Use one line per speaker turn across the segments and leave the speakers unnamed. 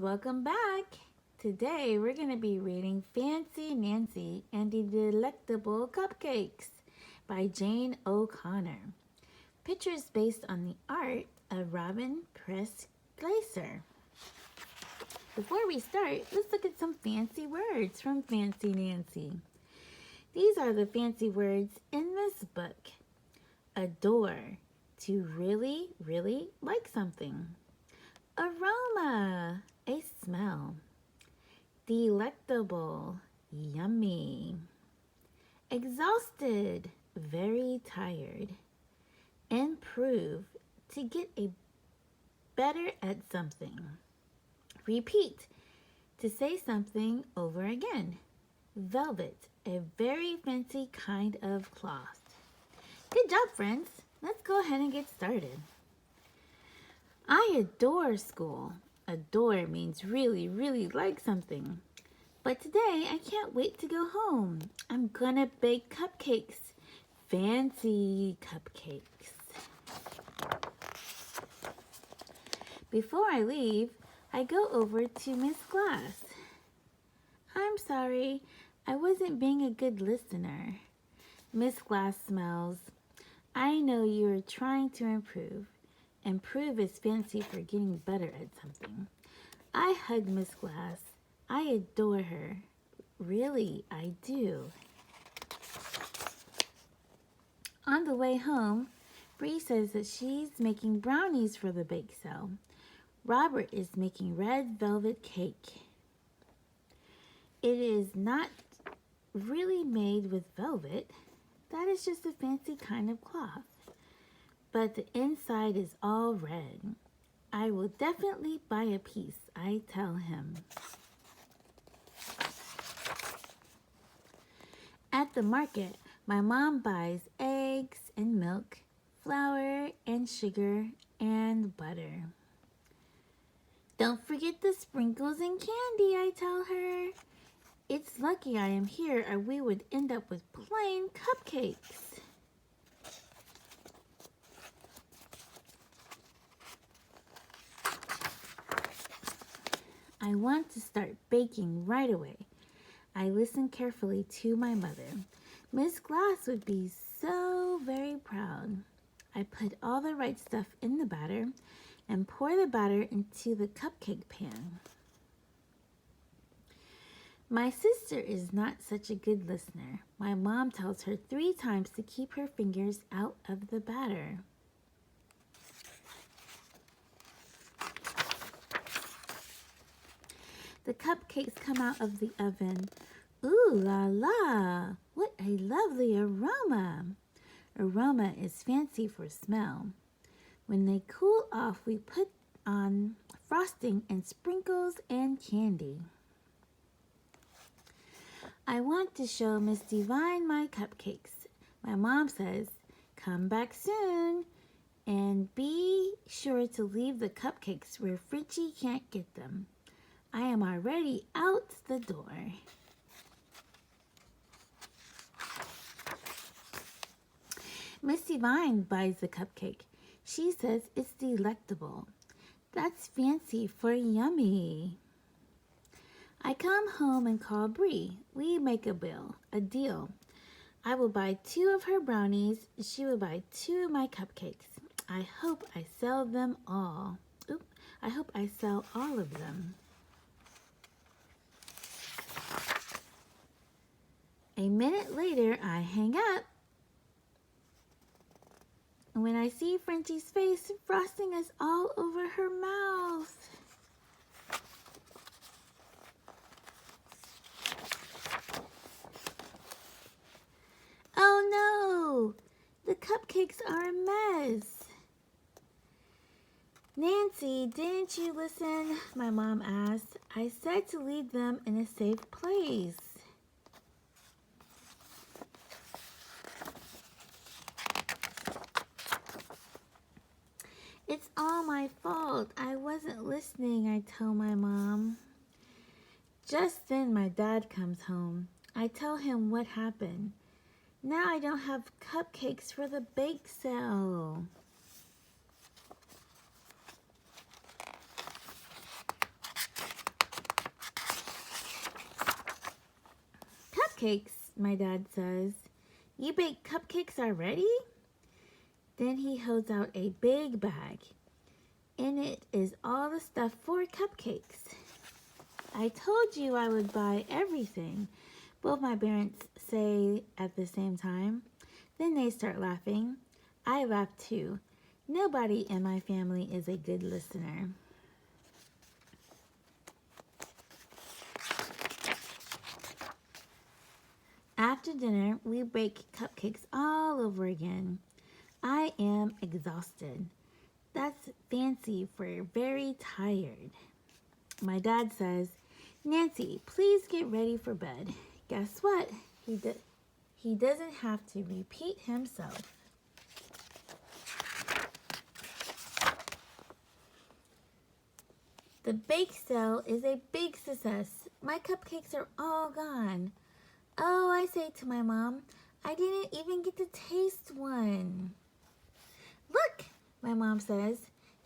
welcome back. Today we're going to be reading Fancy Nancy and the Delectable Cupcakes by Jane O'Connor. Pictures based on the art of Preiss. Before we start, let's look at some fancy words from Fancy Nancy. These are the fancy words in this book. Adore, to really, really like something. Aroma, a smell. Delectable, yummy. Exhausted, very tired. Improve, to get better at something. Repeat, to say something over again. Velvet, a very fancy kind of cloth. Good job, friends. Let's go ahead and get started. I adore school. Adore means really, really like something. But today, I can't wait to go home. I'm gonna bake cupcakes. Fancy cupcakes. Before I leave, I go over to Miss Glass. I'm sorry, I wasn't being a good listener. Miss Glass smiles. I know you're trying to improve. Improve is fancy for getting better at something. I hug Miss Glass. I adore her. Really, I do. On the way home, Bree says that she's making brownies for the bake sale. Robert is making red velvet cake. It is not really made with velvet. That is just a fancy kind of cloth. But the inside is all red. I will definitely buy a piece, I tell him. At the market, my mom buys eggs and milk, flour and sugar and butter. Don't forget the sprinkles and candy, I tell her. It's lucky I am here or we would end up with plain cupcakes. I want to start baking right away. I listen carefully to my mother. Miss Glass would be so very proud. I put all the right stuff in the batter and pour the batter into the cupcake pan. My sister is not such a good listener. My mom tells her 3 times to keep her fingers out of the batter. The cupcakes come out of the oven. Ooh la la! What a lovely aroma! Aroma is fancy for smell. When they cool off, we put on frosting and sprinkles and candy. I want to show Miss Divine my cupcakes. My mom says, come back soon and be sure to leave the cupcakes where Fritchie can't get them. I am already out the door. Miss Divine buys the cupcake. She says it's delectable. That's fancy for yummy. I come home and call Bree. We make a deal. I will buy 2 of her brownies. She will buy 2 of my cupcakes. I hope I sell them all. I hope I sell all of them. A minute later, I hang up. When I see Frenchie's face, frosting is all over her mouth. Oh no! The cupcakes are a mess. Nancy, didn't you listen? My mom asked. I said to leave them in a safe place. It's all my fault. I wasn't listening, I tell my mom. Just then my dad comes home. I tell him what happened. Now I don't have cupcakes for the bake sale. cupcakes, my dad says. You baked cupcakes already? Then he holds out a big bag. In it is all the stuff for cupcakes. I told you I would buy everything, both my parents say at the same time. Then they start laughing. I laugh too. Nobody in my family is a good listener. After dinner, we bake cupcakes all over again. I am exhausted. That's fancy for very tired. My dad says, Nancy, please get ready for bed. Guess what? He doesn't have to repeat himself. The bake sale is a big success. My cupcakes are all gone. Oh, I say to my mom, I didn't even get to taste one. Look, my mom says,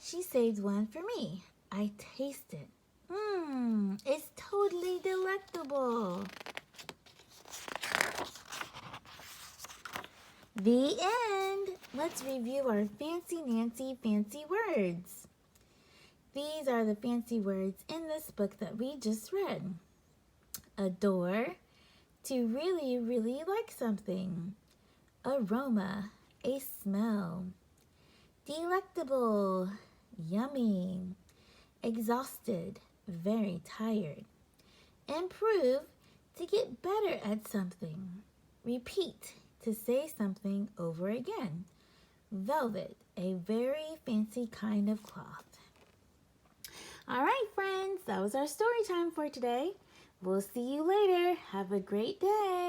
she saved one for me. I taste it. It's totally delectable. The end. Let's review our Fancy Nancy fancy words. These are the fancy words in this book that we just read. Adore, to really, really like something. Aroma, a smell. Delectable, yummy. Exhausted, very tired. Improve, to get better at something. Repeat, to say something over again. Velvet, a very fancy kind of cloth. All right, friends, that was our story time for today. We'll see you later. Have a great day.